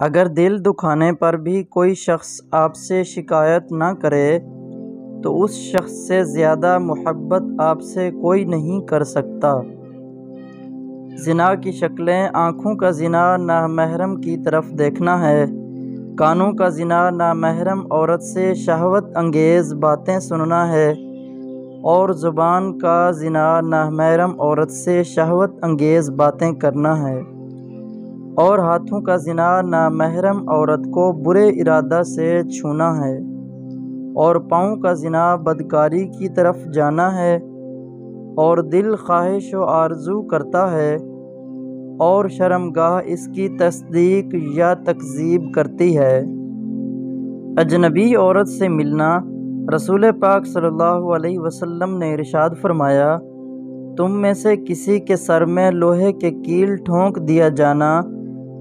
اگر دل دکھانے پر بھی کوئی شخص آپ سے شکایت نہ کرے تو اس شخص سے زیادہ محبت آپ سے کوئی نہیں کر سکتا۔ زنا کی شکلیں: آنکھوں کا زنا نامحرم کی طرف دیکھنا ہے، کانوں کا زنا نامحرم عورت سے شہوت انگیز باتیں سننا ہے، اور زبان کا زنا نامحرم عورت سے شہوت انگیز باتیں کرنا ہے، اور ہاتھوں کا زنا نامحرم عورت کو برے ارادہ سے چھونا ہے، اور پاؤں کا زنا بدکاری کی طرف جانا ہے، اور دل خواہش و آرزو کرتا ہے، اور شرمگاہ اس کی تصدیق یا تکذیب کرتی ہے۔ اجنبی عورت سے ملنا: رسول پاک صلی اللہ علیہ وسلم نے ارشاد فرمایا، تم میں سے کسی کے سر میں لوہے کے کیل ٹھونک دیا جانا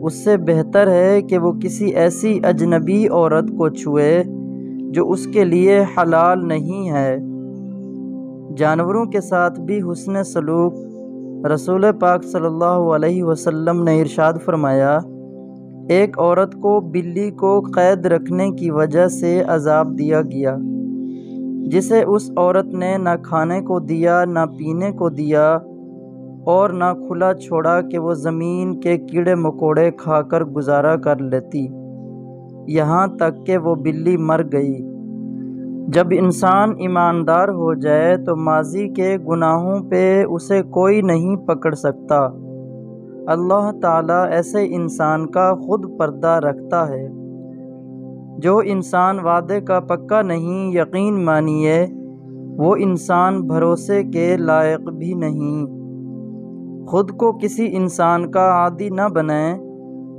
اس سے بہتر ہے کہ وہ کسی ایسی اجنبی عورت کو چھوئے جو اس کے لیے حلال نہیں ہے۔ جانوروں کے ساتھ بھی حسن سلوک: رسول پاک صلی اللہ علیہ وسلم نے ارشاد فرمایا، ایک عورت کو بلی کو قید رکھنے کی وجہ سے عذاب دیا گیا، جسے اس عورت نے نہ کھانے کو دیا نہ پینے کو دیا، اور نہ کھلا چھوڑا کہ وہ زمین کے کیڑے مکوڑے کھا کر گزارا کر لیتی، یہاں تک کہ وہ بلی مر گئی۔ جب انسان ایماندار ہو جائے تو ماضی کے گناہوں پہ اسے کوئی نہیں پکڑ سکتا۔ اللہ تعالیٰ ایسے انسان کا خود پردہ رکھتا ہے۔ جو انسان وعدے کا پکا نہیں، یقین مانیے وہ انسان بھروسے کے لائق بھی نہیں۔ خود کو کسی انسان کا عادی نہ بنائیں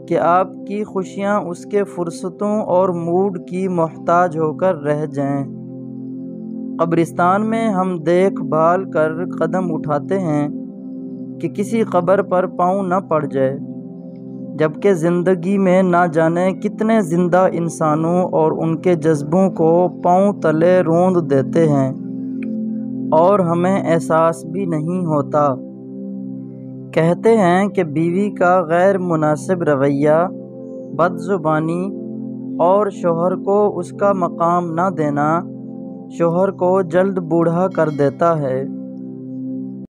کہ آپ کی خوشیاں اس کے فرصتوں اور موڈ کی محتاج ہو کر رہ جائیں۔ قبرستان میں ہم دیکھ بھال کر قدم اٹھاتے ہیں کہ کسی قبر پر پاؤں نہ پڑ جائے، جبکہ زندگی میں نہ جانے کتنے زندہ انسانوں اور ان کے جذبوں کو پاؤں تلے روند دیتے ہیں، اور ہمیں احساس بھی نہیں ہوتا۔ کہتے ہیں کہ بیوی کا غیر مناسب رویہ، بد زبانی اور شوہر کو اس کا مقام نہ دینا شوہر کو جلد بوڑھا کر دیتا ہے۔